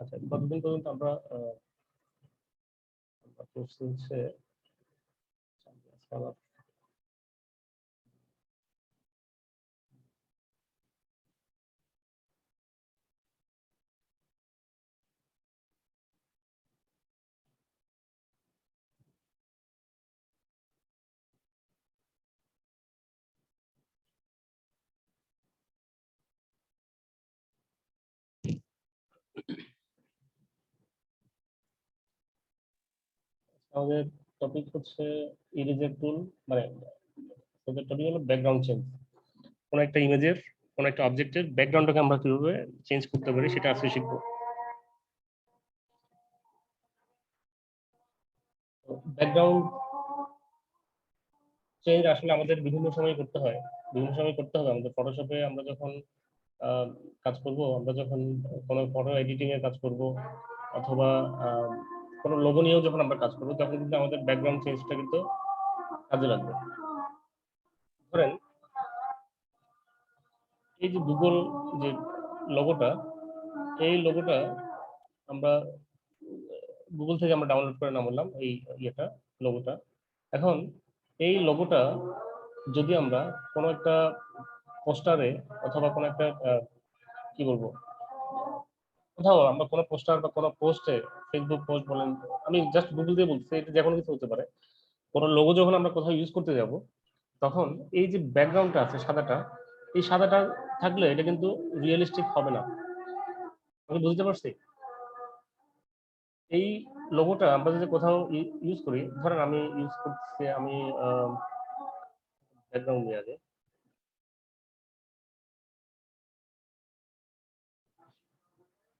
আচ্ছা, কতদিন পর্যন্ত আমরা কোর্স চলছে? আমাদের টপিক হচ্ছে ইরেজার টুল, মানে আমাদের টপিক হলো ব্যাকগ্রাউন্ড চেঞ্জ। কোন একটা ইমেজের, কোন একটা অবজেক্টের ব্যাকগ্রাউন্ডটাকে আমরা কিভাবে চেঞ্জ করতে পারি সেটা আজকে শিখবো। ব্যাকগ্রাউন্ড চেঞ্জ আসলে আমাদের বিভিন্ন সময় করতে হয়, বিভিন্ন সময় করতে হবে। আমাদের ফটোশপে আমরা যখন কাজ করব, আমরা যখন কোনো ফটো এডিটিং এর কাজ করব, অথবা কোনো লোগো নিয়েও যখন আমরা কাজ করবো, তখন কিন্তু আমাদের ব্যাকগ্রাউন্ড চেঞ্জটা কিন্তু কাজে লাগবে। ধরেন এই যে গুগল যে লোগোটা, এই লোগোটা আমরা গুগল থেকে আমরা ডাউনলোড করে নামালাম, এই ইয়েটা, লোগোটা। এখন এই লোগোটা যদি আমরা কোনো একটা পোস্টারে অথবা কোনো একটা কি বলবো, কোথাও আমরা কোনো পোস্টার বা কোনো পোস্টে, ফেসবুক পোস্ট বলেন, আমি জাস্ট গুগল দিয়ে বলছি, এটা যে কোনো কিছু হতে পারে, কোনো লোগো যখন আমরা কোথাও ইউজ করতে যাব, তখন এই যে ব্যাকগ্রাউন্ডটা আছে সাদাটা, এই সাদাটা থাকলে এটা কিন্তু রিয়েলিস্টিক হবে না। আমি বুঝতে পারছি। এই লোগোটা আমরা যদি কোথাও ইউজ করি, ধরেন আমি ইউজ করতেছি, আমি ব্যাকগ্রাউন্ড নিয়ে আগে,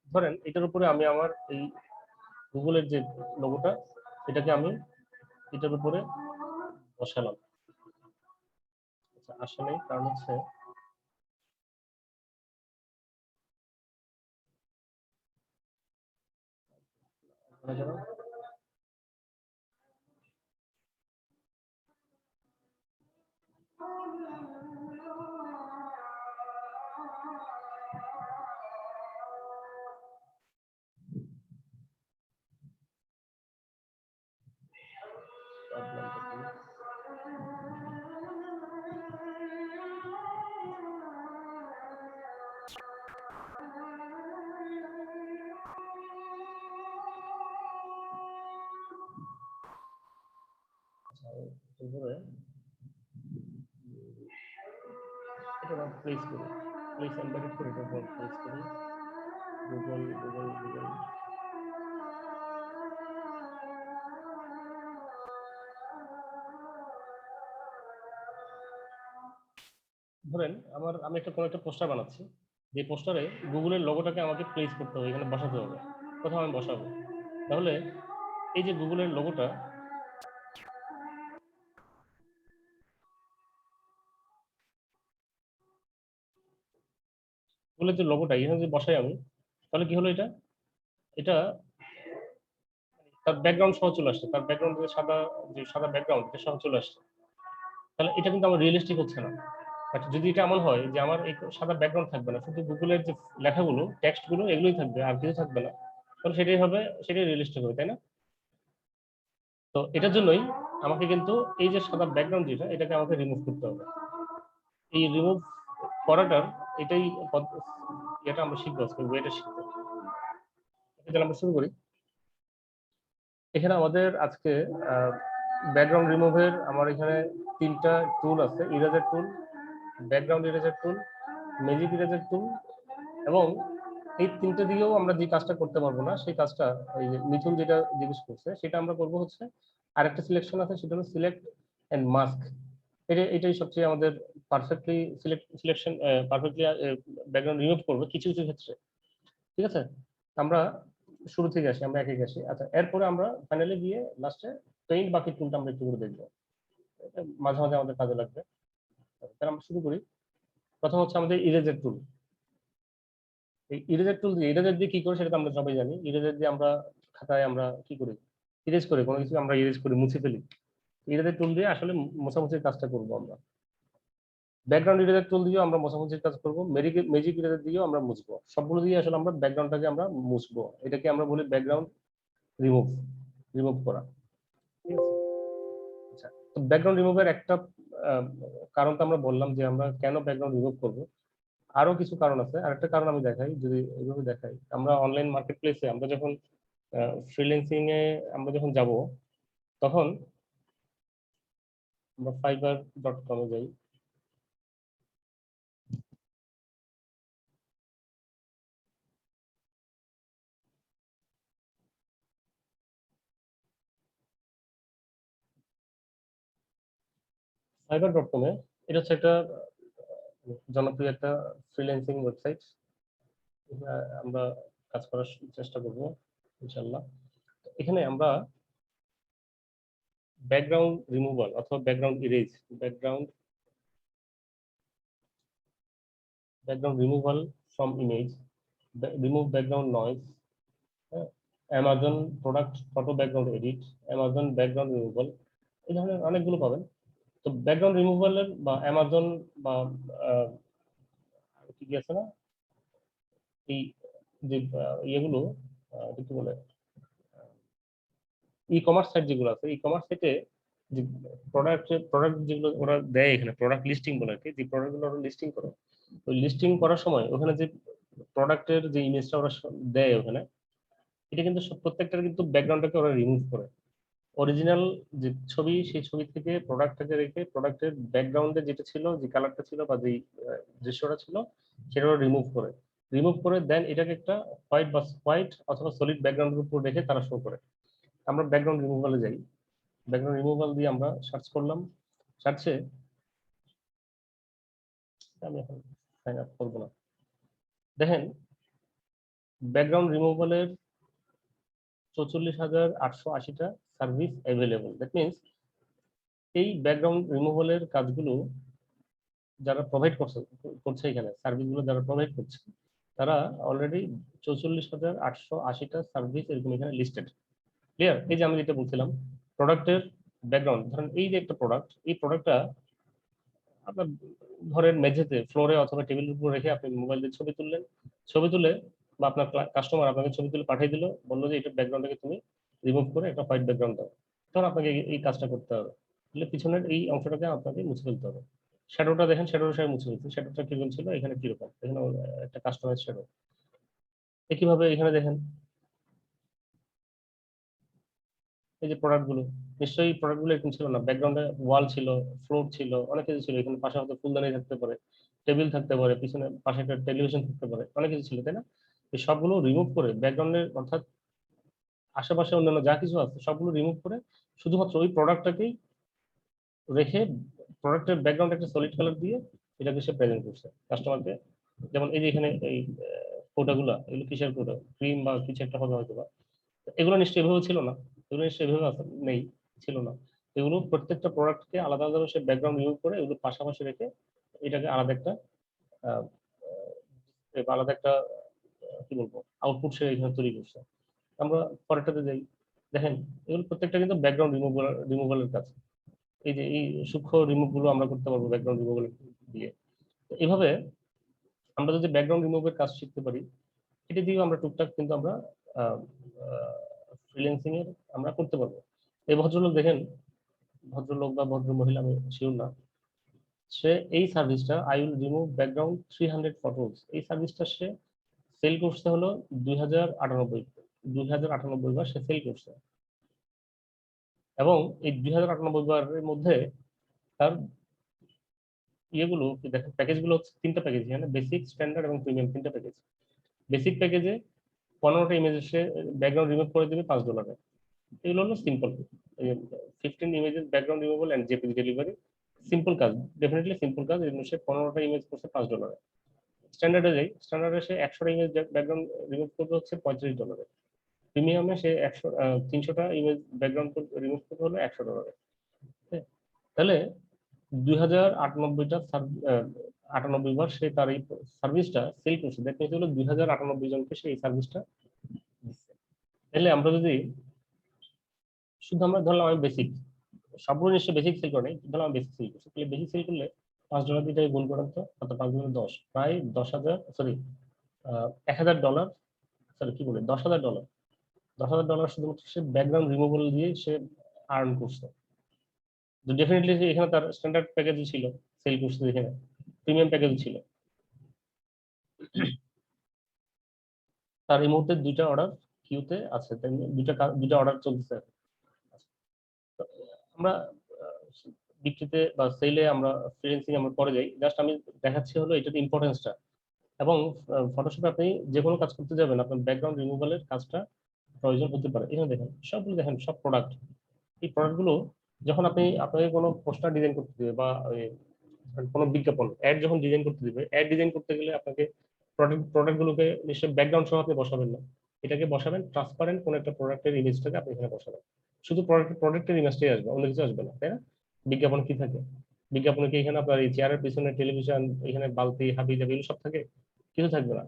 ধরেন এটার উপরে আমি আমার এই গুগলের যে লোগোটা, এটাকে আমি এটার উপরে বসালাম। আচ্ছা, আসলে কারণ হচ্ছে উপরে এটা প্লেস করি, প্লেস এমবেডেড করে এটা উপর প্লেস করি, গুগল গুগল গুগল। ধরেন আমি কোনো একটা পোস্টার বানাচ্ছি, যে পোস্টারে গুগলের লোগোটাকে আমাকে প্লেস করতে হবে, এখানে বসাতে হবে, কোথাও আমি বসাবো। তাহলে এই যে গুগলের লোগোটা, গুগলের যে লোগোটা এখানে যদি বসাই আমি, তাহলে কি হলো, এটা এটা তার ব্যাকগ্রাউন্ড সহ চলে আসছে, তার ব্যাকগ্রাউন্ড যে সাদা ব্যাকগ্রাউন্ড এটা সহ চলে আসছে। তাহলে এটা কিন্তু আমার রিয়েলিস্টিক হচ্ছে না। বাট যদি এটা এমন হয় যে আমার এই সাদা ব্যাকগ্রাউন্ড থাকবে না, শুধু গুগলের যে লেখাগুলো, টেক্সটগুলো, এগুলোই থাকবে, আর কিছু থাকবে না, তাহলে সেটাই হবে, সেটাই রিয়েলিস্টিক হবে, তাই না? তো এটার জন্যই আমাকে কিন্তু এই যে সাদা ব্যাকগ্রাউন্ড যেটা, এটাকে আমাকে রিমুভ করতে হবে। এই রিমুভ করাটার এটাই এটা আমরা শিখবো আজকে, ওয়েটা শিখবো। তাহলে আমরা শুরু করি। এখানে আমাদের আজকে ব্যাকগ্রাউন্ড রিমুভের আমার এখানে 3টা টুল আছে: ইরেজার টুল, ব্যাকগ্রাউন্ড ইরেজার টুল, ম্যাজিক ইরেজার টুল। এবং এই 3টে দিয়েও আমরা যে কাজটা করতে পারবো না, সেই কাজটা ওই যে মিথুন যেটা জিজ্ঞেস করছে, সেটা আমরা করবো হচ্ছে আরেকটা সিলেকশন আছে, সেটা হলো সিলেক্ট এন্ড মাস্ক। এটাই সবচেয়ে আমাদের perfectly selection, perfectly background remove করবে কিছু কিছু ক্ষেত্রে। ঠিক আছে, আমরা শুরু থেকে আসি, আমরা একে আসি। আচ্ছা, এরপরে আমরা ফাইনালি গিয়ে লাস্টে পেইন্ট বাকি টুলটা আমরা একটু করে দেখবো, মাঝে মাঝে আমাদের কাজে লাগবে। তাহলে আমরা শুরু করি। প্রথম হচ্ছে আমাদের ইরেজার টুল। এই ইরেজার টুল দিয়ে, ইরেজার দিয়ে কি করে সেটা তো আমরা সবাই জানি। ইরেজার দিয়ে আমরা খাতায় আমরা কি করি, ইরেজ করি, কোনো কিছু আমরা ইরেজ করি, মুছে ফেলি। ইরেজার টুল দিয়ে আসলে মোছামুছির কাজটা করবো আমরা। ব্যাকগ্রাউন্ড ইরেজার টুল দিয়েও আমরা মোছামুছির কাজ করবো, ম্যাজিক ইরেজার দিয়েও আমরা মুছবো, সবগুলো দিয়ে আসলে আমরা ব্যাকগ্রাউন্ডটাকে আমরা মুছবো, এটাকে আমরা বলি ব্যাকগ্রাউন্ড রিমুভ, রিমুভ করা। ঠিক আছে, আচ্ছা, তো ব্যাকগ্রাউন্ড রিমুভের একটা কারণ তো আমরা বললাম যে আমরা কেন ব্যাকগ্রাউন্ড রিমুভ করব, আরো কিছু কারণ আছে। আরেকটা কারণ আমি দেখাই, যদি এইভাবে দেখাই, আমরা অনলাইন মার্কেট প্লেসে আমরা যখন ফ্রিল্যান্সিং এ আমরা যখন যাব, তখন আমরা fiverr.com-এ যাই। fiverr.com-এ এটা হচ্ছে একটা জনপ্রিয় একটা ফ্রিল্যান্সিং ওয়েবসাইট, আমরা কাজ করার চেষ্টা করব ইনশাল্লাহ। এখানে আমরা ব্যাকগ্রাউন্ড রিমুভাল অথবা background erase, background removal from image, remove background noise, Amazon product photo background edit, Amazon background removal, এই ধরনের অনেকগুলো পাবেন। তো ব্যাকগ্রাউন্ড রিমুভালের বা অ্যামাজন বা কি কি আছে না, এই যে ইয়েগুলো কি বলে, ই কমার্স সাইট যেগুলো আছে, ই কমার্স সাইটে যে প্রোডাক্ট যেগুলো ওরা দেয়, এখানে প্রোডাক্ট লিস্টিং বলে আর কি, যে প্রোডাক্টগুলো ওরা লিস্টিং করে, ওই লিস্টিং করার সময় ওখানে যে প্রোডাক্টের যে ইমেজটা ওরা দেয় ওখানে, এটা কিন্তু প্রত্যেকটার কিন্তু ব্যাকগ্রাউন্ডটাকে ওরা রিমুভ করে। অরিজিনাল যে ছবি, সেই ছবি থেকে প্রোডাক্টটাকে রেখে প্রোডাক্টের ব্যাকগ্রাউন্ডে যেটা ছিল, যে কালারটা ছিল বা যে দৃশ্যটা ছিল, সেটা রিমুভ করে, দেন এটাকে একটা হোয়াইট অথবা সলিড ব্যাকগ্রাউন্ডের উপর রেখে তারা শো করে। আমরা ব্যাকগ্রাউন্ড রিমুভালে যাই, ব্যাকগ্রাউন্ড রিমুভাল দিয়ে আমরা সার্চ করলাম, সার্চে আমি এখন সাইন আপ করবো না, দেখেন ব্যাকগ্রাউন্ড রিমুভালের 44,880টা সার্ভিস অ্যাভেলেবল। দ্যাট মিনস এই ব্যাকগ্রাউন্ড রিমুভালের কাজগুলো যারা প্রোভাইড করছে এখানে সার্ভিসগুলো যারা প্রোভাইড করছে, তারা অলরেডি 44,880টা সার্ভিস এরকম এখানে লিস্টেড। ক্লিয়ার? এই যে আমি যেটা বলছিলাম, প্রোডাক্টের ব্যাকগ্রাউন্ড, ধরেন এই যে একটা প্রোডাক্ট, এই প্রোডাক্টটা আপনার ঘরের মেঝেতে, ফ্লোরে অথবা টেবিলের উপর রেখে আপনি মোবাইল দিয়ে ছবি তুললেন, ছবি তুলে বা আপনার কাস্টমার আপনাকে ছবি তুলে পাঠিয়ে দিল, বললো যে এটা ব্যাকগ্রাউন্ডটাকে তুমি রিমুভ করে একটা হোয়াইট ব্যাকগ্রাউন্ড দাও, তখন আপনাকে এই কাজটা করতে হবে। তাহলে পিছনের এই অংশটাকে আপনাকে মুছে ফেলতে হবে। শ্যাডোটা দেখেন, শ্যাডোর সাথে মুছে ফেলছে, শ্যাডোটা কিরকম ছিল, এখানে কিরকম, এখানে একটা কাস্টমাইজ শ্যাডো। একইভাবে এখানে দেখেন এই যে প্রোডাক্টগুলো, নিশ্চয়ই প্রোডাক্টগুলো এরকম ছিল না, ব্যাকগ্রাউন্ডে ওয়াল ছিল, ফ্লোর ছিল, অনেক কিছু ছিল, এখানে পাশে হয়তো ফুলদানি থাকতে পারে, টেবিল থাকতে পারে, পিছনে পাশে একটা টেলিভিশন থাকতে পারে, অনেক কিছু ছিল, তাই না? এই সবগুলো রিমুভ করে ব্যাকগ্রাউন্ডের, অর্থাৎ আশেপাশে অন্যান্য যা কিছু আছে সবগুলো রিমুভ করে শুধুমাত্র ওই প্রোডাক্টটাকেই রেখে প্রোডাক্টের ব্যাকগ্রাউন্ড একটা সলিড কালার দিয়ে এটাকে সে প্রেজেন্ট করছে কাস্টমারকে। যেমন এই যে এখানে এই কোটাগুলো, এগুলো কিসের কোটা, ক্রিম বা কিছু একটা হবে হয়তো বা, এগুলো নিশ্চয়ই এভাবে ছিল না, এগুলো নিশ্চয়ই এভাবে নেই, ছিল না। এগুলো প্রত্যেকটা প্রোডাক্টকে আলাদা আলাদা সে ব্যাকগ্রাউন্ড রিমুভ করে এগুলো পাশাপাশি রেখে এটাকে আলাদা একটা আলাদা একটা কি বলবো আউটপুট সে এখানে তৈরি করছে। আমরা পরেরটাতে যাই, দেখেন এগুলো প্রত্যেকটা কিন্তু ব্যাকগ্রাউন্ড রিমুভালের কাজ। এই যে এই সূক্ষ্ম রিমুভ গুলো আমরা করতে পারবো ব্যাকগ্রাউন্ড রিমুভাল দিয়ে। এভাবে আমরা যদি ব্যাকগ্রাউন্ড রিমুভের কাজ শিখতে পারি, এটা দিয়েও আমরা টুকটাক কিন্তু আমরা ফ্রিল্যান্সিং এর আমরা করতে পারবো। এই ভদ্রলোক দেখেন, ভদ্রলোক বা ভদ্র মহিলা আমি শিওর না, সে এই সার্ভিসটা I will remove background 300 photos, এই সার্ভিসটা সে সেল করছে হলো 2098 বার সে সেল করছে। এবং এই 2098 বারের মধ্যে তার ইয়েগুলো দেখেন, প্যাকেজগুলো হচ্ছে তিনটা প্যাকেজ, এখানে বেসিক, স্ট্যান্ডার্ড এবং প্রিমিয়াম, তিনটা প্যাকেজ। বেসিক প্যাকেজে 15টা ইমেজ সে ব্যাকগ্রাউন্ড রিমুভ করে দেবে $5। এগুলো হলো simple, 15 images background removal and JPG delivery, simple কাজ, ডেফিনেটলি সিম্পল কাজ, এর জন্য সে 15টা ইমেজ করছে $5। স্ট্যান্ডার্ডে যাই, স্ট্যান্ডার্ডে সে 100টা ইমেজ ব্যাকগ্রাউন্ড রিমুভ করতে হচ্ছে $35। প্রিমিয়ামে সে 300টা ইমেজ ব্যাকগ্রাউন্ড রিমুভ করতে হলো $100। তাহলে 2098টা 98 বার সে তার এই সার্ভিসটা সেল করছে, দ্যাট মিনস হলো 2098 জনকে সে এই সার্ভিসটা দিচ্ছে। তাহলে আমরা যদি শুধু আমরা ধরলাম আমি বেসিক, সবগুলো নিশ্চয়ই বেসিক সেল করে নাই, ধরলাম আমি বেসিক সেল করছি, তাহলে বেসিক সেল করলে $5 দিয়ে গুণ করেন তো, কত? 5 গুণে 10, প্রায় 10,000, সরি $1,000, সরি কি বলে, $10,000। $10,000 শুধুমাত্র সে ব্যাকগ্রাউন্ড রিমুভাল দিয়ে সে আর্ন করছে। তো ডেফিনেটলি এখানে তার স্ট্যান্ডার্ড প্যাকেজই ছিল, সেল করছে, এখানে প্রিমিয়াম প্যাকেজ ছিল। তার এই মুহূর্তে 2টা অর্ডার কিউতে আছে, তাই দুইটা অর্ডার চলছে। তো আমরা বিক্রিতে বা সেলে আমরা ফ্রিল্যান্সিং আমরা পরে যাই, জাস্ট আমি দেখাচ্ছি হলো এটার ইম্পর্টেন্সটা। এবং ফটোশপে আপনি যে কোনো কাজ করতে যাবেন, আপনার ব্যাকগ্রাউন্ড রিমুভালের কাজটা প্রয়োজন হতে পারে। এখানে দেখেন সবগুলো, দেখেন সব প্রোডাক্ট। এই প্রোডাক্টগুলো যখন আপনাকে কোনো পোস্টার ডিজাইন করতে দিবে বা কোনো বিজ্ঞাপন অ্যাড যখন ডিজাইন করতে দিবে, অ্যাড ডিজাইন করতে গেলে আপনাকে প্রোডাক্টগুলোকে নিশ্চয়ই ব্যাকগ্রাউন্ড সহ আপনি বসাবেন না, এটাকে বসাবেন ট্রান্সপারেন্ট কোন একটা প্রোডাক্টের ইমেজটাকে আপনি এখানে বসাবেন। শুধু প্রোডাক্টের ইমেজটাই আসবে, অন্য কিছু আসবে না, তাই না? বিজ্ঞাপন কি থাকে? বিজ্ঞাপনে কি এখানে আপনার এই চেয়ারের পিছনে টেলিভিশন, এখানে বালতি, হাবি জাবি এগুলো সব থাকে? কিছু থাকবে না,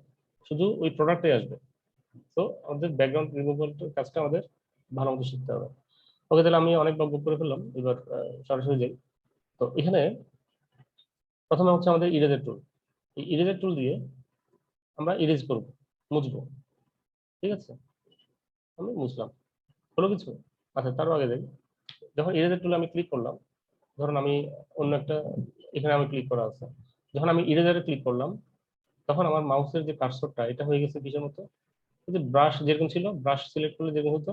শুধু ওই প্রোডাক্টই আসবে। তো আমাদের ব্যাকগ্রাউন্ড রিমুভাল কাজটা আমাদের ভালো মতো শিখতে হবে। ওকে, তাহলে আমি অনেক বক করে ফেললাম, এবার সরাসরি যাই। তো এখানে প্রথমে হচ্ছে আমাদের ইরেজার টুল। এই ইরেজার টুল দিয়ে আমরা ইরেজ করব, মুছবো। ঠিক আছে, আমি মুছলাম, হলো কিছু? আচ্ছা, তারও আগে যাই। যখন ইরেজার টুলে আমি ক্লিক করলাম, ধরুন আমি অন্য একটা, এখানে আমি ক্লিক করা আছে, যখন আমি ইরেজারে ক্লিক করলাম, তখন আমার মাউসের যে কার্সরটা এটা হয়ে গেছে কিসের মতো? এই যে ব্রাশ যেরকম ছিল, ব্রাশ সিলেক্ট করলে যেরকম হতো,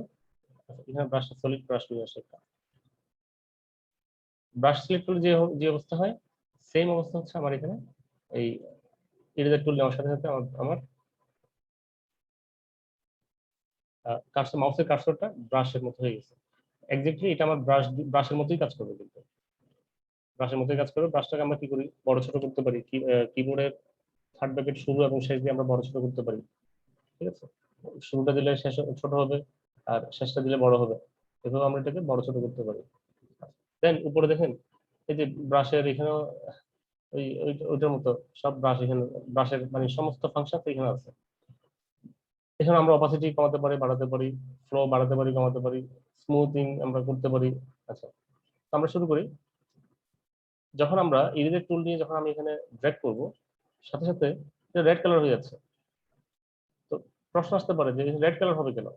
এখানে ব্রাশটা সলিড ব্রাশ নিয়ে আসে, একটা ব্রাশ সিলেক্ট করলে যে যে অবস্থা হয়, সেম অবস্থা হচ্ছে আমার এখানে। এই ইরেজার টুল নেওয়ার সাথে সাথে আমার কার্সর, মাউসের কার্সরটা ব্রাশের মতো হয়ে গেছে। এক্স্যাক্টলি এটা আমার ব্রাশের মতোই কাজ করবে, কিন্তু ব্রাশের মতোই কাজ করবে। ব্রাশটাকে আমরা কি করি, বড় ছোট করতে পারি, কিবোর্ডের থার্ড ব্র্যাকেট শুরু এবং শেষ দিয়ে আমরা বড় ছোট করতে পারি। ঠিক আছে, শুরুটা দিলে শেষ ছোট হবে, আর শেষটা দিলে বড় হবে, এভাবে আমরা এটাকে বড় ছোট করতে পারি। দেন উপরে দেখেন এই যে ব্রাশের এখানেও ওইটার মতো সব ব্রাশ, এখানে ব্রাশের মানে সমস্ত ফাংশন এখানে আছে। এখানে আমরা অপাসিটি কমাতে পারি, বাড়াতে পারি, ফ্লো বাড়াতে পারি, কমাতে পারি, স্মুথিং আমরা করতে পারি। আচ্ছা, তো আমরা শুরু করি। যখন আমরা ইরেজার টুল নিয়ে যখন আমি এখানে ড্র্যাগ করব, সাথে সাথে এটা রেড কালার হয়ে যাচ্ছে। তো প্রশ্ন আসতে পারে যে রেড কালার হবে কেন,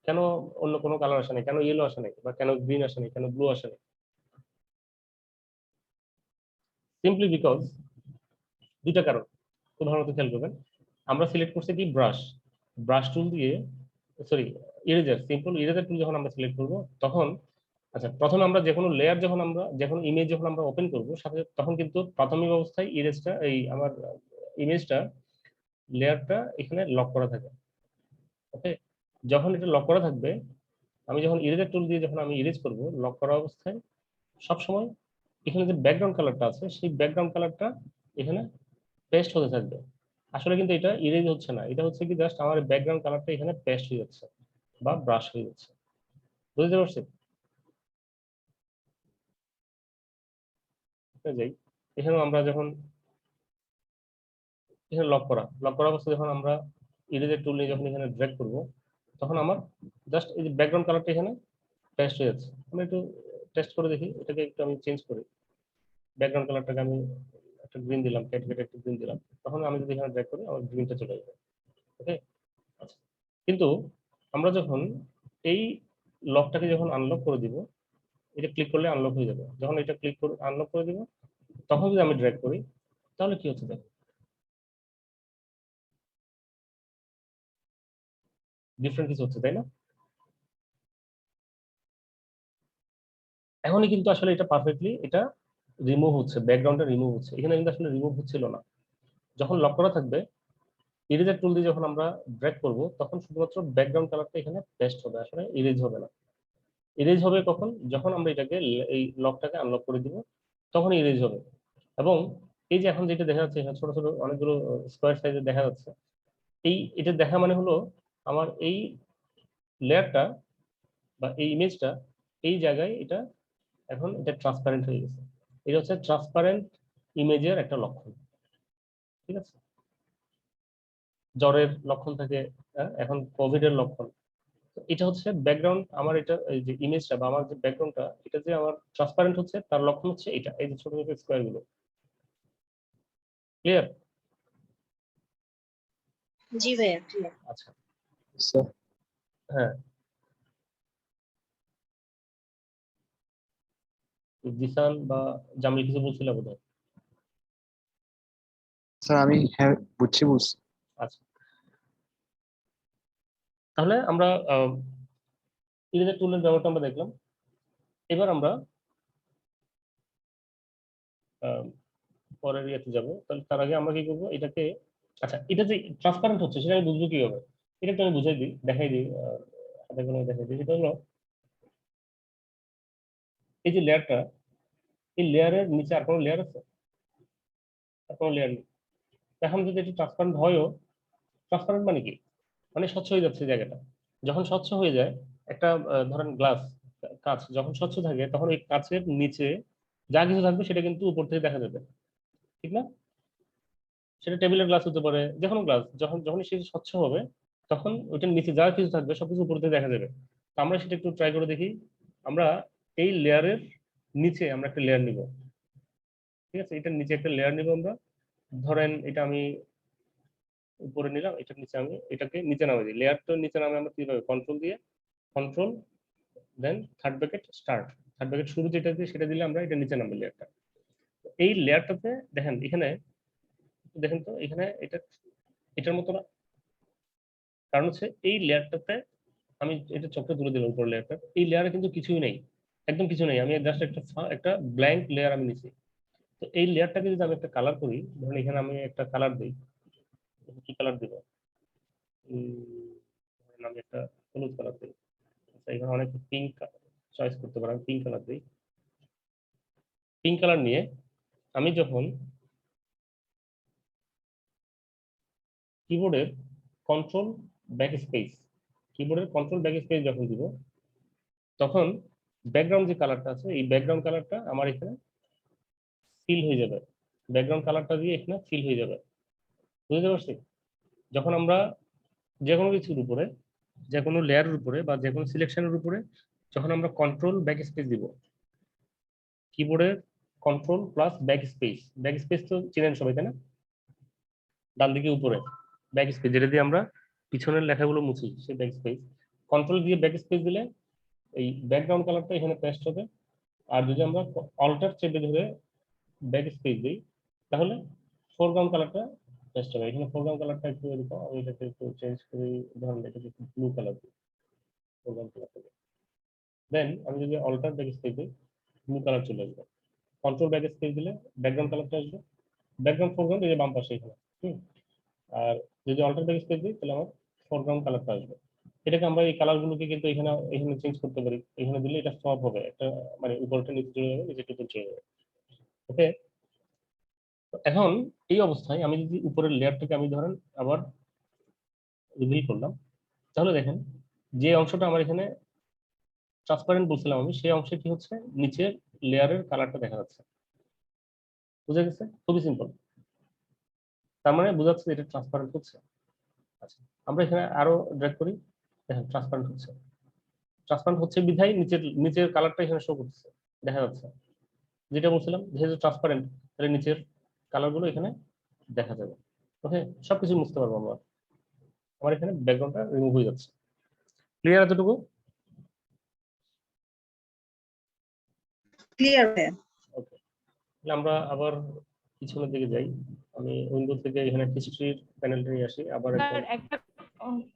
কেন অন্য কোনো কালার আসে নাই, কেন ইয়েলো আসে নাই, বা কেন গ্রিন আসে নাই, কেন ব্লু আসে নাই? সিম্পলি বিকজ দুইটা কারণ, উদাহরণত খেয়াল করবেন। আমরা সিলেক্ট করছি কি ব্রাশ, ব্রাশ টুল দিয়ে, সরি ইরেজার, সিম্পল ইরেজার টুল যখন আমরা সিলেক্ট করব তখন, আচ্ছা প্রথমে আমরা যে কোনো লেয়ার যখন আমরা, যখন ইমেজ যখন আমরা ওপেন করব সাথে, তখন কিন্তু প্রাথমিক অবস্থায় ইরেজটা, এই আমার ইমেজটা, লেয়ারটা এখানে লক করা থাকে। ওকে, যখন এটা লক করা থাকবে, আমি যখন ইরেজার টুল দিয়ে যখন আমি ইরেজ করব, লক করা অবস্থায় সবসময় এখানে যে ব্যাকগ্রাউন্ড কালারটা আছে, সেই ব্যাকগ্রাউন্ড কালারটা এখানে পেস্ট হতে থাকবে। আসলে কিন্তু এটা ইরেজ হচ্ছে না, এটা হচ্ছে কি জাস্ট আমার ব্যাকগ্রাউন্ড কালারটা এখানে পেস্ট হয়ে যাচ্ছে বা ব্রাশ হয়ে যাচ্ছে। বুঝতে পারছি? যাই, এখানেও আমরা যখন এখানে লক করা অবস্থা যখন আমরা ইরেজার টুল নিয়ে যখন এখানে ড্র্যাগ করব, তখন আমার জাস্ট এই যে ব্যাকগ্রাউন্ড কালারটা এখানে পেস্ট হয়ে যাচ্ছে। আমি একটু টেস্ট করে দেখি, এটাকে একটু আমি চেঞ্জ করি, ব্যাকগ্রাউন্ড কালারটাকে আমি একটা গ্রিন দিলাম, কেটে একটা গ্রিন দিলাম, তখন আমি যদি এখানে ড্র্যাগ করি আমার গ্রিনটা চলে যাবে। ওকে, আচ্ছা, কিন্তু আমরা যখন এই লকটাকে যখন আনলক করে দিব, এটা ক্লিক করলে আনলক হয়ে যাবে, যখন এটা ক্লিক করে আনলক করে দিব, তখন যদি আমি ড্র্যাগ করি, তাহলে কি হচ্ছে দেখো, ডিফারেন্ট কিছু হচ্ছে, তাই না? এখনই কিন্তু আসলে এটা পারফেক্টলি এটা রিমুভ হচ্ছে, ব্যাকগ্রাউন্ডটা রিমুভ হচ্ছে, এখানে কিন্তু আসলে রিমুভ হচ্ছিল না। যখন লক করা থাকবে, ইরেজার টুল দিয়ে যখন আমরা ড্র্যাগ করব, তখন শুধুমাত্র ব্যাকগ্রাউন্ড কালারটা এখানে পেস্ট হবে, আসলে ইরেজ হবে না। ইরেজ হবে কখন, যখন আমরা এটাকে এই লকটাকে আনলক করে দিব, তখন ইরেজ হবে। এবং এই যে এখন যেটা দেখা যাচ্ছে, এখানে ছোট ছোট অনেকগুলো স্কোয়ার সাইজে দেখা যাচ্ছে, এটা দেখা মানে হলো আমার এই লেয়ারটা বা এই ইমেজটা এই জায়গায় এটা এখন এটা ট্রান্সপারেন্ট হয়ে গেছে। এটা হচ্ছে ট্রান্সপারেন্ট ইমেজের একটা লক্ষণ। ঠিক আছে, জ্বরের লক্ষণ থাকে, এখন কোভিড এর লক্ষণ। তো এটা হচ্ছে ব্যাকগ্রাউন্ড, আমার এটা এই যে ইমেজটা বা আমার যে ব্যাকগ্রাউন্ডটা, এটা যে আমার ট্রান্সপারেন্ট হচ্ছে, তার লক্ষণ হচ্ছে এটা, এই যে ছোট ছোট স্কোয়ার গুলো। ক্লিয়ার? জি ভাইয়া ক্লিয়ার। আচ্ছা স্যার হ্যাঁ, জিসান বা জামিল কিছু বলছিল বোধহয়। স্যার আমি হ্যাঁ বুঝছি বুঝছি। আচ্ছা, তাহলে আমরা ইরেজার টুলের ব্যবহারটা আমরা দেখলাম। এবার আমরা পরের ইয়েতে যাবো। তাহলে তার আগে আমরা কি করবো, এটাকে, আচ্ছা এটা যে ট্রান্সপারেন্ট হচ্ছে সেটা আমি বুঝবো কিভাবে, এটা একটু আমি বুঝাই দিই, দেখাই দিই, হাতে কলমে দেখাই দিই। সেটা হলো এই যে লেয়ারটা, এই লেয়ারের নিচে আর কোনো লেয়ার আছে? আর কোনো লেয়ার নেই। এখন যদি এটা ট্রান্সপারেন্ট হয়ও, ট্রান্সপারেন্ট মানে কি, মানে স্বচ্ছ হয়ে যাচ্ছে জায়গাটা। যখন স্বচ্ছ হয়ে যায় একটা ধরেন গ্লাস, কাঁচ যখন স্বচ্ছ থাকে তখন এই কাঁচের নিচে যা কিছু থাকবে সেটা কিন্তু উপর থেকে দেখা যাবে, ঠিক না? সেটা টেবিলের গ্লাস হতে পারে, যে কোনো গ্লাস, যখনই সেটা স্বচ্ছ হবে তখন ওইটার নিচে যা কিছু থাকবে সবকিছু উপর থেকে দেখা যাবে। তো আমরা সেটা একটু ট্রাই করে দেখি। আমরা এই লেয়ারের নিচে আমরা একটা লেয়ার নিব, ঠিক আছে? এটার নিচে একটা লেয়ার নিব আমরা। ধরেন এটা আমি উপরে নিলাম, এটার নিচে আমি এটাকে নিচে নামে দিই। লেয়ারটা নিচে নামে আমরা কিভাবে, কন্ট্রোল দিয়ে, control then third bracket start, third bracket শুরু যেটা দিয়ে সেটা দিলে আমরা এটা নিচে নামবে লেয়ারটা। এই লেয়ারটাতে দেখেন এখানে, দেখেন তো এখানে এটা এটার মতো না, কারণ হচ্ছে এই লেয়ারটাতে আমি এটা চোখে তুলে দিলাম উপর লেয়ারটা, এই লেয়ারে কিন্তু কিছুই নেই, একদম কিছু নেই। আমি জাস্ট একটা ব্ল্যাঙ্ক লেয়ার আমি নিছি। তো এই লেয়ারটাকে যদি আমি একটা কালার করি, ধরুন এখানে আমি একটা কালার দিই, কি কালার দিব, আমি একটা হলুদ কালার দিই। আচ্ছা, এখানে অনেক পিঙ্ক চয়েস করতে পারেন, পিঙ্ক কালার দিই। পিঙ্ক কালার নিয়ে আমি যখন কিবোর্ডের কন্ট্রোল ব্যাক স্পেস, কিবোর্ডের কন্ট্রোল ব্যাক স্পেস যখন দিব, তখন ব্যাকগ্রাউন্ড যে কালারটা আছে এই ব্যাকগ্রাউন্ড কালারটা আমার এখানে ফিল হয়ে যাবে, ব্যাকগ্রাউন্ড কালারটা দিয়ে এখানে ফিল হয়ে যাবে। বুঝতে পারছি? যখন আমরা যে কোনো কিছুর উপরে, যে কোনো লেয়ারের উপরে বা যে কোনো সিলেকশনের উপরে যখন আমরা কন্ট্রোল ব্যাক স্পেস দিব, কিবোর্ডের কন্ট্রোল প্লাস ব্যাক স্পেস তো চিনেন সবাই তাই না? ডান দিকে উপরে ব্যাক স্পেস, যেটা দিয়ে আমরা পিছনের লেখাগুলো মুছি, সেই ব্যাক স্পেস। কন্ট্রোল দিয়ে ব্যাক স্পেস দিলে এই ব্যাকগ্রাউন্ড কালারটা এখানে পেস্ট হবে। আর যদি আমরা অল্টার চেপে ধরে ব্যাক স্পেস দিই তাহলে ফোরগ্রাউন্ড কালারটা পেস্ট হবে। এখানে ফোরগ্রাউন্ড কালারটা একটু এরকম, আমি এটাকে একটু চেঞ্জ করি, ধরুন এটাকে একটু ব্লু কালার দিই, ফোরগ্রাউন্ড কালারটা। দেন আমি যদি অল্টার ব্যাক স্পেস দিই ব্লু কালার চলে আসবে। কন্ট্রোল ব্যাক স্পেস দিলে ব্যাকগ্রাউন্ড কালারটা আসবে, ব্যাকগ্রাউন্ড ফোরগ্রাউন্ড এই যে বাম পাশে এখানে। আর যদি অল্টার ব্যাক স্পেস দিই তাহলে আমার ফোরগ্রাউন্ড কালারটা আসবে। এটাকে আমরা এই কালারগুলোকে কিন্তু এখানে এখানে চেঞ্জ করতে পারি, এখানে দিলে এটা সব হবে একটা, মানে উপরটা নিচে চলে যাবে, নিচেটা উপরে চলে যাবে। ওকে, এখন এই অবস্থায় আমি যদি উপরের লেয়ারটাকে আমি ধরেন আবার রিভিল করলাম, তাহলে দেখেন যে অংশটা আমার এখানে ট্রান্সপারেন্ট বলছিলাম আমি, সেই অংশে কি হচ্ছে, নিচের লেয়ারের কালারটা দেখা যাচ্ছে। বুঝা গেছে? খুবই সিম্পল। তার মানে বোঝা যাচ্ছে এটা ট্রান্সপারেন্ট হচ্ছে। আচ্ছা, আমরা এখানে আরো ড্র্যাগ করি, দেখেন ট্রান্সপারেন্ট হচ্ছে। ট্রান্সপারেন্ট হচ্ছে বিধায় নিচের নিচের কালারটা এখানে শো করতেছে, দেখা যাচ্ছে। যেটা বলছিলাম যেহেতু ট্রান্সপারেন্ট তাহলে নিচের কালারগুলো এখানে দেখা যাবে। ওকে, সবকিছু বুঝতে পারবো আমরা। আমার এখানে ব্যাকগ্রাউন্ডটা রিমুভ হয়ে যাচ্ছে। ক্লিয়ার এতটুকু? ক্লিয়ার ভাইয়া। ওকে, আমরা আবার পিছনের দিকে যাই। আমি উইন্ডো থেকে এখানে হিস্ট্রির প্যানেলটা নিয়ে আসি আবার স্যার একদম। একটা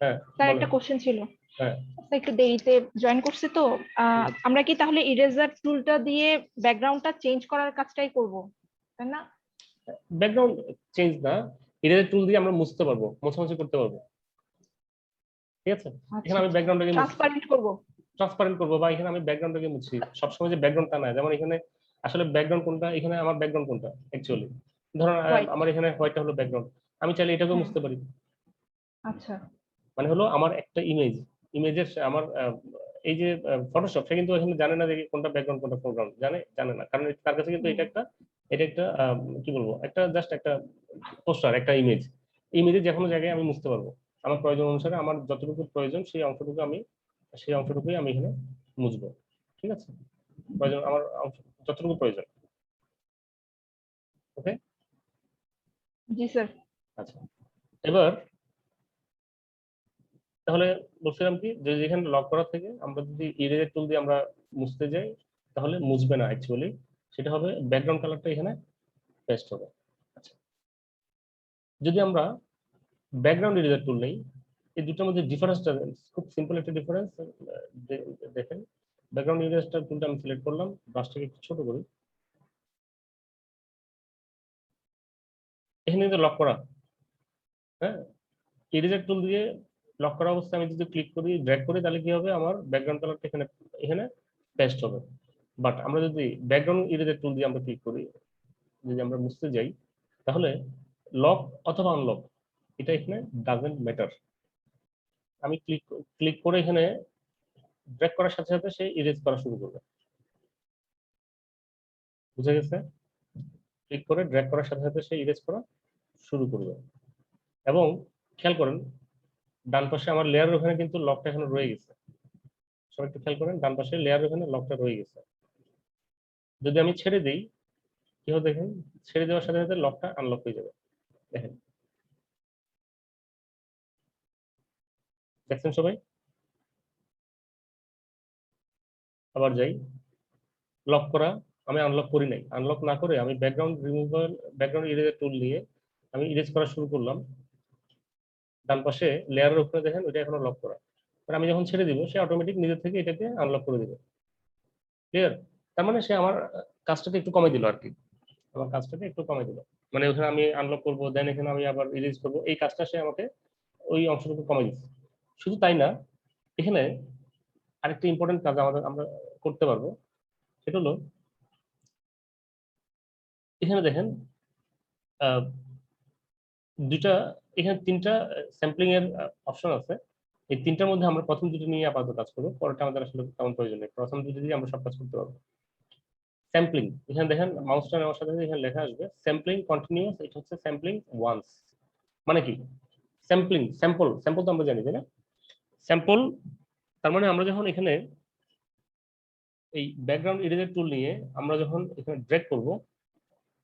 হ্যাঁ স্যার বলেন। একটা কোশ্চেন ছিল। হ্যাঁ, স্যার একটু দেরিতে জয়েন করছে তো আমরা কি তাহলে ইরেজার টুলটা দিয়ে ব্যাকগ্রাউন্ডটা চেঞ্জ করার কাজটাই করব, তাই না? ব্যাকগ্রাউন্ড চেঞ্জ না, ইরেজার টুল দিয়ে আমরা মুছতে পারবো, মোছামুছি করতে পারবো। ঠিক আছে, এখানে আমি ব্যাকগ্রাউন্ডটাকে ট্রান্সপারেন্ট করব। ট্রান্সপারেন্ট করবো, বা এখানে আমি ব্যাকগ্রাউন্ডটাকে মুছি। সবসময় যে ব্যাকগ্রাউন্ডটা না, যেমন এখানে আসলে ব্যাকগ্রাউন্ড কোনটা, এখানে আমার ব্যাকগ্রাউন্ড কোনটা অ্যাকচুয়ালি, ধরুন White. আমার এখানে হোয়াইটটা হলো ব্যাকগ্রাউন্ড, আমি চাইলে এটাকেও হ্যাঁ। মুছতে পারি। আচ্ছা মানে হলো আমার একটা ইমেজের আমার এই যে ফটোশপ, সে কিন্তু এখানে জানে না যে কোনটা ব্যাকগ্রাউন্ড কোনটা ফোরগ্রাউন্ড, জানে না, কারণ তার কাছে কিন্তু এটা একটা কি বলবো, একটা জাস্ট একটা পোস্টার, একটা ইমেজে যে কোনো জায়গায় আমি মুছতে পারবো। আমার প্রয়োজন অনুসারে আমার যতটুকু প্রয়োজন সেই অংশটুকুই আমি এখানে মুছবো। ঠিক আছে, প্রয়োজন আমার যতটুকু প্রয়োজন। ওকে, জি স্যার। আচ্ছা, এবার তাহলে বলছিলাম কি যে যেখানে লক করা থেকে আমরা যদি ইরেজার টুল দিয়ে আমরা মুছতে যাই তাহলে মুছবে না অ্যাকচুয়ালি, সেটা হবে ব্যাকগ্রাউন্ড কালারটা এখানে পেস্ট হবে। আচ্ছা, যদি আমরা ব্যাকগ্রাউন্ড ইরেজার টুল নেই, এই দুটোর মধ্যে ডিফারেন্সটা খুব সিম্পল একটা ডিফারেন্স দেখেন। ব্যাকগ্রাউন্ড ইরেজার টুলটা আমি সিলেক্ট করলাম, ব্রাশটাকে একটু ছোট করি, এখানে কিন্তু লক করা। হ্যাঁ, ইরেজার টুল দিয়ে লক করা অবস্থায় আমি যদি ক্লিক করি, ড্র্যাগ করি, তাহলে কি হবে, আমার ব্যাকগ্রাউন্ড কালারটা এখানে এখানে পেস্ট হবে। বাট আমরা যদি ব্যাকগ্রাউন্ড ইরেজার টুল দিয়ে আমরা ক্লিক করি, যদি আমরা মুছতে যাই, তাহলে লক অথবা আনলক এটা এখানে ডাজন্ট ম্যাটার। আমি ক্লিক করে এখানে ড্র্যাগ করার সাথে সাথে সে ইরেজ করা শুরু করবে। বুঝা গেছে? ক্লিক করে ড্র্যাগ করার সাথে সাথে সে ইরেজ করা শুরু করবে। এবং খেয়াল করেন ডান পাশে আমার লেয়ারের ওখানে কিন্তু লকটা এখানে রয়ে গেছে। সবাই একটু খেয়াল করেন, ডান পাশে লেয়ারের ওখানে লকটা রয়ে গেছে। যদি আমি ছেড়ে দিই কি হবে দেখেন, ছেড়ে দেওয়ার সাথে সাথে লকটা আনলক হয়ে যাবে। দেখেন, দেখছেন সবাই? আবার যাই, লক করা আমি আনলক করি নাই, আনলক না করে আমি ব্যাকগ্রাউন্ড ইরেজার টুল দিয়ে আমি ইরেজ করা শুরু করলাম। ডান পাশে লেয়ারের উপরে দেখেন ওইটা এখনো লক করা, আর আমি যখন ছেড়ে দিব সে অটোমেটিক নিজের থেকে এটাকে আনলক করে দিবে। ক্লিয়ার? তার মানে সে আমার কাজটাকে একটু কমে দিল আর কি, আমার কাজটাকে একটু কমে দিল। মানে ওখানে আমি আনলক করবো, দেন এখানে আমি আবার ইরেজ করবো, এই কাজটা সে আমাকে ওই অংশটুকু কমে দিচ্ছে। শুধু তাই না, এখানে আরেকটা ইম্পর্টেন্ট কাজ আমরা করতে পারবো, সেটা হলো এখানে দেখেন দুইটা, এখানে তিনটা স্যাম্পলিং এর অপশন আছে। এই তিনটার মধ্যে আমরা প্রথম দুটো নিয়ে আপাতত কাজ করবো, পরেরটা আমাদের আসলে তেমন প্রয়োজন নেই। প্রথম দুটো দিয়ে আমরা সব কাজ করতে পারবো। স্যাম্পলিং, এখানে দেখেন মাউসটা নেওয়ার সাথে সাথে এখানে লেখা আসবে স্যাম্পলিং কন্টিনিউয়াস, এটা হচ্ছে স্যাম্পলিং ওয়ান্স। মানে কি স্যাম্পলিং, স্যাম্পল তো আমরা জানি তাই না? স্যাম্পল তার মানে আমরা যখন এখানে এই ব্যাকগ্রাউন্ড ইরেজার টুল নিয়ে আমরা যখন এখানে ড্র্যাগ করব,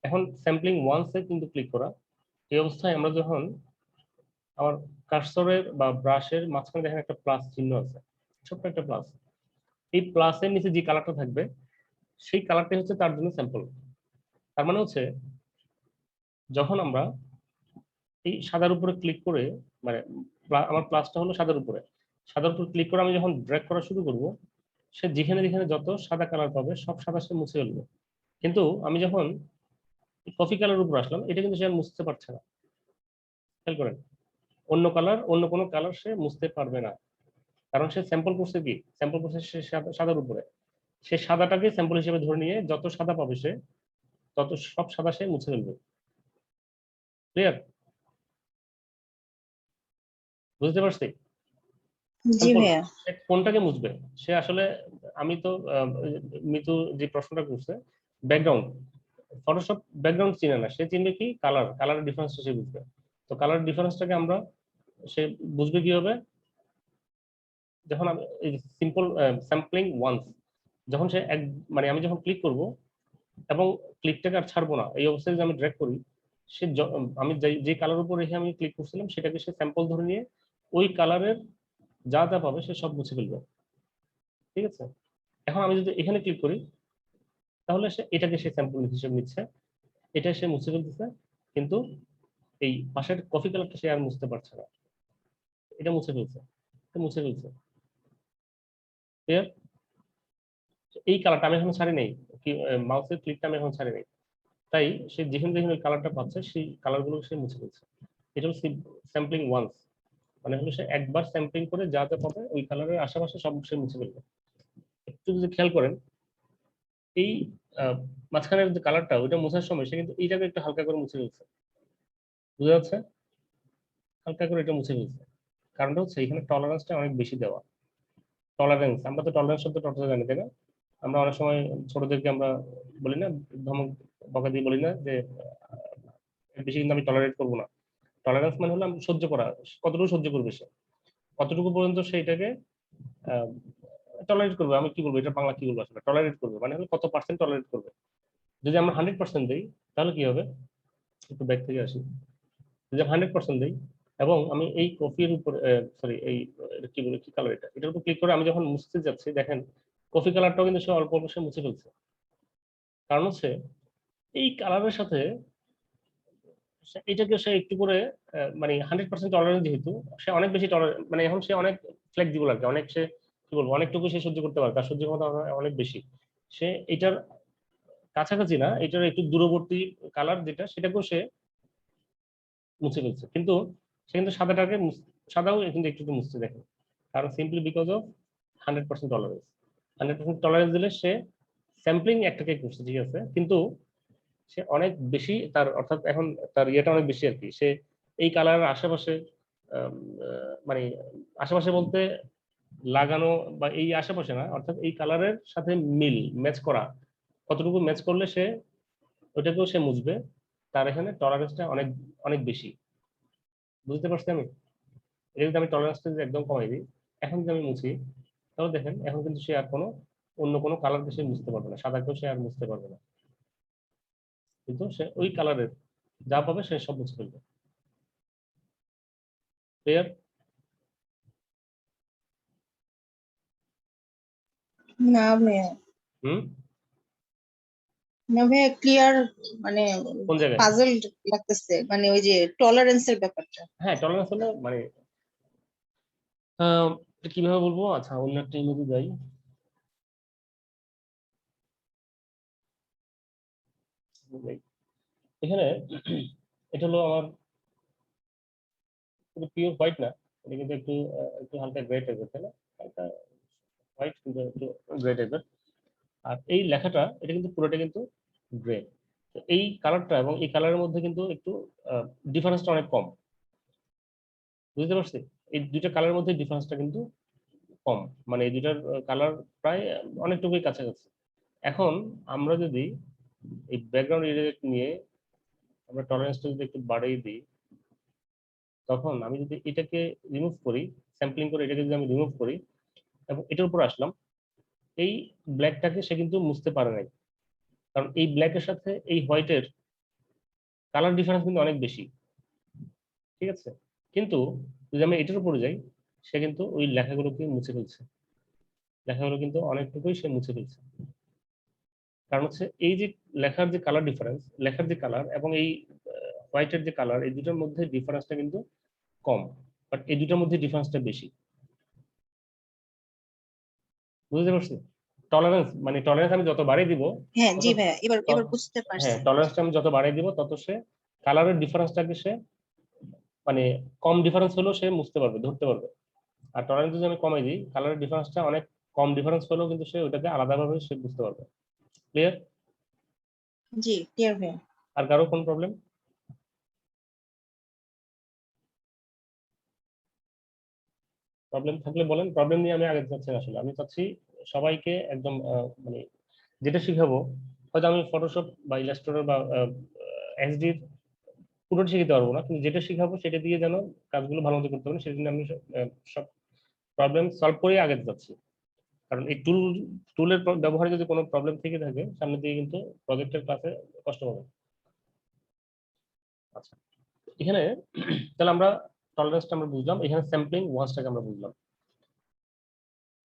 এখন স্যাম্পলিং ওয়ান্সে কিন্তু ক্লিক করা, এই অবস্থায় আমরা যখন আমার কার্সরের বা ব্রাশের মাঝখানে দেখেন একটা প্লাস চিহ্ন আছে, ছোট্ট একটা প্লাস, এই প্লাসের নিচে যে কালারটা থাকবে সেই কালারটাই হচ্ছে তার জন্য স্যাম্পল। তার মানে হচ্ছে যখন আমরা এই সাদার উপরে ক্লিক করে, মানে আমার প্লাসটা হলো সাদার উপরে, সাদার উপর ক্লিক করে আমি যখন ড্র্যাগ করা শুরু করব, সে যেখানে যেখানে যত সাদা কালার পাবে সব সাদা সে মুছে ফেলবে। কিন্তু আমি যখন কফি কালার উপর আসলাম, এটা কিন্তু সে আর মুছতে পারছে না। খেয়াল করেন, অন্য কালার, অন্য কোনো কালার সে মুছতে পারবে না, কারণ সে স্যাম্পল করছে কি, স্যাম্পল করছে সে সাদার উপরে, সে সাদাটাকে স্যাম্পল হিসেবে ধরে নিয়ে যত সাদা পাবে সে তত সব সাদা সে মুছে ফেলবে। ক্লিয়ার? বুঝতে পারছি? জি ভাইয়া। সে কোনটাকে মুছবে সে আসলে, আমি তো মিতু যে প্রশ্নটা করছে ব্যাকগ্রাউন্ড, ফটোশপ ব্যাকগ্রাউন্ড চিনে না, সে চিনবে কি কালার, কালারের ডিফারেন্সটা সে বুঝবে। তো কালার ডিফারেন্সটাকে আমরা সে বুঝবে কি হবে, যখন আমি এই সিম্পল স্যাম্পলিং ওয়ান্স, যখন সে এক, মানে আমি যখন ক্লিক করব এবং ক্লিকটাকে আর ছাড়বো না, এই অবস্থায় যদি আমি ড্র্যাগ করি, সে আমি যে কালার উপর রেখে আমি ক্লিক করছিলাম সেটাকে সে স্যাম্পল ধরে নিয়ে ওই কালারের যা যা পাবে সে সব মুছে ফেলবে। ঠিক আছে? এখন আমি যদি এখানে ক্লিক করি তাহলে সে এটাকে সে স্যাম্পল হিসেবে নিচ্ছে, এটা সে মুছে ফেলতেছে, কিন্তু এই পাশের কফি কালারটা সে আর মুছতে পারছে না, এটা মুছে ফেলছে, এটা মুছে ফেলছে। ক্লিয়ার? এই কালারটা আমি এখন ছাড়ি নাই, কি মাউসের ক্লিকটা আমি এখন ছাড়ি নাই, তাই সে যেখানে যেখানে ওই কালারটা পাচ্ছে সেই কালারগুলো সে মুছে ফেলছে। এটা হচ্ছে স্যাম্পলিং ওয়ান্স, মানে হলো সে একবার স্যাম্পলিং করে যা যা পাবে ওই কালারের আশেপাশে সব সে মুছে ফেলবে। একটু যদি খেয়াল করেন এই মাঝখানের যে কালারটা ওইটা মোছার সময় সে কিন্তু এইটাকে একটু হালকা করে মুছে ফেলছে। বুঝা যাচ্ছে? হালকা করে এটা মুছে ফেলছে, কারণটা হচ্ছে এখানে টলারেন্সটা অনেক বেশি দেওয়া। টলারেন্স, আমরা তো টলারেন্স শব্দ টলারেন্স জানি তাই না? আমরা অনেক সময় ছোটদেরকে আমরা বলি না, ধমক বকা দিয়ে বলি না যে বেশি কিন্তু আমি টলারেট করবো না। টলারেন্স মানে হলো আমি সহ্য করা, কতটুকু সহ্য করবে সে, কতটুকু পর্যন্ত সে এটাকে টলারেট করবে। আমি কি বলবো, এটা বাংলা কি বলবো আসলে, টলারেট করবে মানে হলো কত পার্সেন্ট টলারেট করবে। যদি আমরা 100% দিই তাহলে কি হবে, একটু ব্যাক থেকে আসি, যদি 100% দিই এবং আমি এই কফির উপর সরি এই কি বলে কি কালার এটার উপর ক্লিক করে আমি যখন মুছতে যাচ্ছি দেখেন কফি কালারটাও কিন্তু সে অল্প অল্প সে মুছে ফেলছে। কারণ হচ্ছে এই কালারের সাথে এটাকে সে একটু করে মানে 100% টলারেন্স যেহেতু সে অনেক বেশি টলারেন্স মানে এখন সে অনেক ফ্লেক্সিবল আর কি, অনেক সে কি বলবো অনেকটুকু সে সহ্য করতে পারে, তার সহ্য ক্ষমতা অনেক বেশি। সে এটার কাছাকাছি না, এটার একটু দূরবর্তী কালার যেটা সেটাকেও সে মুছে ফেলছে, কিন্তু সে কিন্তু সাদাটাকে সাদাও কিন্তু একটু একটু মুছতে দেখে। কারণ simply because of 100% tolerance. 100% tolerance দিলে সে স্যাম্পলিং একটাকে করছে ঠিক আছে, কিন্তু সে অনেক বেশি তার অর্থাৎ এখন তার ইয়েটা অনেক বেশি আর কি। সে এই কালারের আশেপাশে মানে আশেপাশে বলতে লাগানো বা এই আশেপাশে না, অর্থাৎ এই কালারের সাথে মিল ম্যাচ করা কতটুকু ম্যাচ করলে সে ওইটাকেও সে মুছবে, তার এখানে টলারেন্সটা অনেক অনেক বেশি। বুঝতে পারছি আমি? এটা যদি আমি টলারেন্সটা যদি একদম কমাই দিই, এখন যদি আমি মুছি তাহলে দেখেন এখন কিন্তু সে আর কোনো অন্য কোনো কালারকে সে মুছতে পারবে না, সাদাকেও সে আর মুছতে পারবে না, কিন্তু সে ওই কালারের যা পাবে সে সব মুছে ফেলবে। ক্লিয়ার? না ভাইয়া, হুম? না ভাইয়া ক্লিয়ার, মানে কোন জায়গায়? পাজল লাগতেছে, মানে ওই যে টলারেন্সের ব্যাপারটা। হ্যাঁ টলারেন্স হলে মানে এটা কিভাবে বলবো, আচ্ছা অন্য একটা ইমেজে যাই। এখানে এটা হলো আমার পিওর হোয়াইট না, এটা কিন্তু একটু একটু হালকা গ্রে টাইপের, তাই না? হালকা হোয়াইট কিন্তু একটু গ্রে টাইপের। আর এই লেখাটা এটা কিন্তু পুরোটা কিন্তু গ্রে। তো এই কালারটা এবং এই কালারের মধ্যে কিন্তু একটু ডিফারেন্সটা অনেক কম। বুঝতে পারছি? এই দুইটা কালারের মধ্যে ডিফারেন্সটা কিন্তু কম, মানে এই দুইটার কালার প্রায় অনেকটুকুই কাছাকাছি। এখন আমরা যদি এই ব্যাকগ্রাউন্ড ইরেজেক্ট নিয়ে আমরা টলারেন্সটা যদি একটু বাড়িয়ে দিই, তখন আমি যদি এটাকে রিমুভ করি, স্যাম্পলিং করে এটাকে যদি আমি রিমুভ করি এবং এটার উপর আসলাম, এই ব্ল্যাকটাকে সে কিন্তু মুছতে পারে নাই, কারণ এই ব্ল্যাকের সাথে এই হোয়াইটের কালার ডিফারেন্স কিন্তু অনেক বেশি, ঠিক আছে? কিন্তু যদি আমি এটার উপরে যাই, সে কিন্তু ওই লেখাগুলোকে মুছে ফেলছে, লেখাগুলো কিন্তু অনেকটুকুই সে মুছে ফেলছে। কারণ হচ্ছে এই যে লেখার যে কালার ডিফারেন্স, লেখার যে কালার এবং এই হোয়াইটের যে কালার, এই দুটোর মধ্যে ডিফারেন্সটা কিন্তু কম, বাট এই দুটোর মধ্যে ডিফারেন্সটা বেশি। বুঝতে পারছি? টলারেন্স মানে টলারেন্স আমি যত বাড়িয়ে দিব হ্যাঁ তত জি ভাইয়া, এবার তত- এবার বুঝতে হ্যাঁ পারছি। টলারেন্সটা আমি যত বাড়িয়ে দিব তত সে কালারের ডিফারেন্সটাকে সে মানে কম ডিফারেন্স হলেও সে বুঝতে পারবে, ধরতে পারবে। আর টলারেন্স যদি আমি কমাই দিই, কালারের ডিফারেন্সটা অনেক কম ডিফারেন্স হলেও কিন্তু সে ওইটাকে আলাদাভাবে সে বুঝতে পারবে। ক্লিয়ার? জি ক্লিয়ার ভাইয়া। আর কারো কোন প্রবলেম? প্রবলেম থাকলে বলেন, প্রবলেম নিয়ে আমি আগে যাচ্ছি না। আসলে আমি চাচ্ছি সবাইকে একদম মানে যেটা শিখাবো, হয়তো আমি ফটোশপ বা ইলাস্ট্রেটর বা এক্সডি পুরোটা শিখতে পারবো না, কিন্তু যেটা শিখাবো সেটা দিয়ে যেন কাজগুলো ভালো মতো করতে পারেন, সেজন্য আমি সব প্রবলেম সলভ করে আগে যাচ্ছি। কারণ এই টুলের ব্যবহারে যদি কোনো প্রবলেম থেকে থাকে সামনে দিয়ে কিন্তু প্রজেক্টের ক্লাসে কষ্ট হবে। আচ্ছা এখানে তাহলে আমরা টলারেন্সটা আমরা বুঝলাম, এখানে স্যাম্পলিং ওয়ান্সটাকে আমরা বুঝলাম।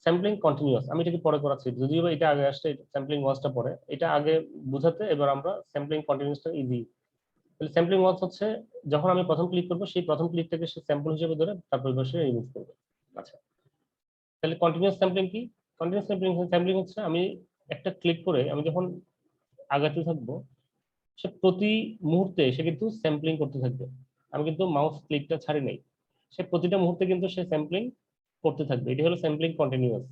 স্যাম্পলিং কন্টিনিউয়াস আমি এটাকে পরে করাচ্ছি, যদিও এটা আগে আসছে, স্যাম্পলিং ওয়ান্সটা পরে, এটা আগে বুঝাতে এবার আমরা স্যাম্পলিং কন্টিনিউয়াসটা ইজি। তাহলে স্যাম্পলিং ওয়ান্স হচ্ছে যখন আমি প্রথম ক্লিক করবো সেই প্রথম ক্লিকটাকে সে স্যাম্পল হিসেবে ধরে তারপর সে রিমুভ করবে। আচ্ছা তাহলে কন্টিনিউয়াস স্যাম্পলিং কি? কন্টিনিউয়াস স্যাম্পলিং হচ্ছে আমি একটা ক্লিক করে আমি যখন আগাতে থাকবো, সে প্রতি মুহূর্তে সে কিন্তু স্যাম্পলিং করতে থাকবে। আমি কিন্তু মাউস ক্লিকটা ছাড়ি নাই, সে প্রতিটা মুহূর্তে কিন্তু সে স্যাম্পলিং করতে থাকবে। এটি হলো স্যাম্পলিং কন্টিনিউয়াস,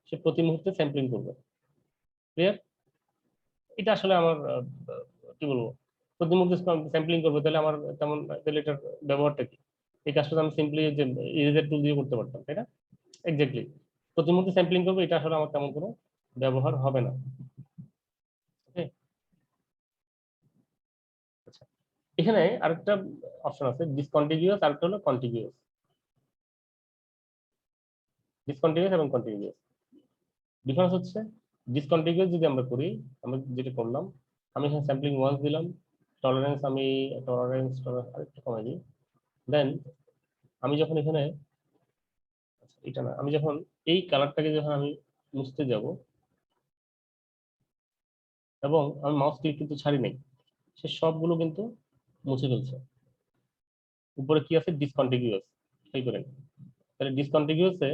সে প্রতি মুহূর্তে স্যাম্পলিং করবে। ক্লিয়ার? এটা আসলে আমার কি বলবো, প্রতি মুহূর্তে স্যাম্পলিং করবে, তাহলে আমার তেমন তাহলে এটার ব্যবহারটা কি? এই কাজটা আমি সিম্পলি যে ইরেজার টুল দিয়ে করতে পারতাম, তাই না? এক্স্যাক্টলি প্রতি মুহূর্তে স্যাম্পলিং করবে, এটা আসলে আমার তেমন কোনো ব্যবহার হবে না। ওকে আচ্ছা এখানে আরেকটা অপশন আছে ডিসকন্টিনিউয়াস, আরেকটা হলো কন্টিনিউয়াস। ডিসকন্টিনিউয়াস এবং কন্টিনিউয়াস ডিফারেন্স হচ্ছে, ডিসকন্টিনিউয়াস যদি আমরা করি, আমরা যেটা করলাম, আমি এখানে স্যাম্পলিং ওয়ান্স দিলাম, টলারেন্স আমি টলারেন্স আরেকটু কমাই দিই, দেন আমি যখন এখানে এটা না, আমি যখন এই কালারটাকে যখন আমি মুছতে যাব এবং আমি মাউস ক্লিক কিন্তু ছাড়ি নাই, সে সবগুলো কিন্তু মুছে ফেলছে। উপরে কি আছে? ডিসকন্টিনিউয়াস। এই করেন, তাহলে ডিসকন্টিনিউয়াসে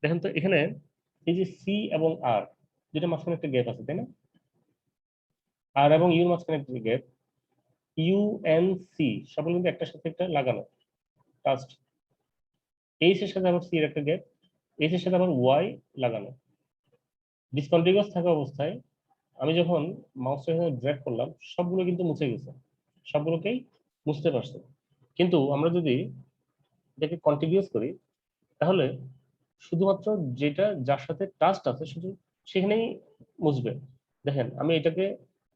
দেখেন তো এখানে এই যে সি এবং আর যেটা মাঝখানে একটা গ্যাপ আছে, তাই না? আর এবং ইউর মাঝখানে একটা গ্যাপ, ইউ এন সি সবগুলো কিন্তু একটার সাথে একটা লাগানো টাস্ট। এইচ এর সাথে আবার সি এর একটা গ্যাপ, এইচ এর সাথে আবার ওয়াই লাগানো। ডিসকন্টিনিউয়াস থাকা অবস্থায় আমি যখন মাউসটা এখানে ড্র্যাগ করলাম সবগুলো কিন্তু মুছে গেছে, সবগুলোকেই মুছতে পারছে। কিন্তু আমরা যদি এটাকে কন্টিনিউয়াস করি তাহলে শুধুমাত্র যেটা যার সাথে টাস্ট আছে শুধু সেখানেই মুছবে। দেখেন আমি এটাকে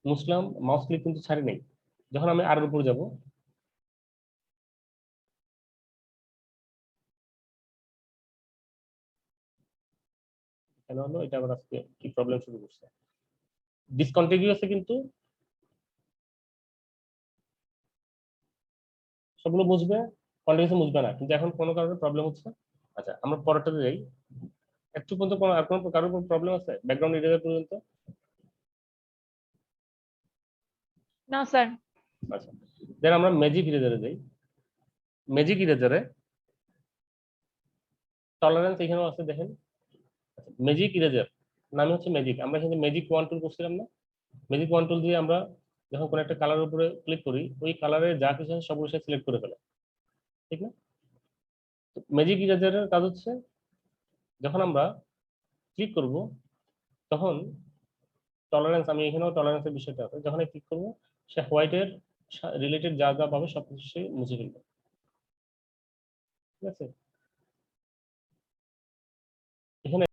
মুছলাম, মাউস ক্লিক কিন্তু ছাড়ি নাই। যখন আমি আর এর উপর যাব, কেন হলো এটা আবার আজকে কি প্রবলেম শুরু করছে? ডিসকন্টিনিউয়াসে কিন্তু সবগুলো মুছবে, কন্টিনিউয়াসে মুছবে না, কিন্তু এখন কোনো কারণে প্রবলেম হচ্ছে। আচ্ছা আমরা পরেরটাতে যাই। একটু পর্যন্ত কোনো আর কোনো কারোর প্রবলেম আছে ব্যাকগ্রাউন্ড এরিয়া পর্যন্ত? না স্যার। আচ্ছা দেন আমরা ম্যাজিক ইরেজারে যাই। ম্যাজিক ইরেজারে টলারেন্স এখানেও আছে দেখেন। ম্যাজিক ইরেজার নাম হচ্ছে ম্যাজিক। আমরা এখানে ম্যাজিক ওয়ান টুল করছিলাম না? ম্যাজিক ওয়ান টুল দিয়ে আমরা যখন কোনো একটা কালারের উপরে ক্লিক করি ওই কালারে যা কিছু আছে সবগুলো সিলেক্ট করে ফেলে, ঠিক না? ম্যাজিক ইরেজারের কাজ হচ্ছে যখন আমরা ক্লিক করব তখন টলারেন্স, আমি এখানেও টলারেন্সের বিষয়টা আছে, যখন ক্লিক করব সে হোয়াইটের রিলেটেড যা যা পাবে সবকিছু সে মুছে ফেলবে, ঠিক আছে?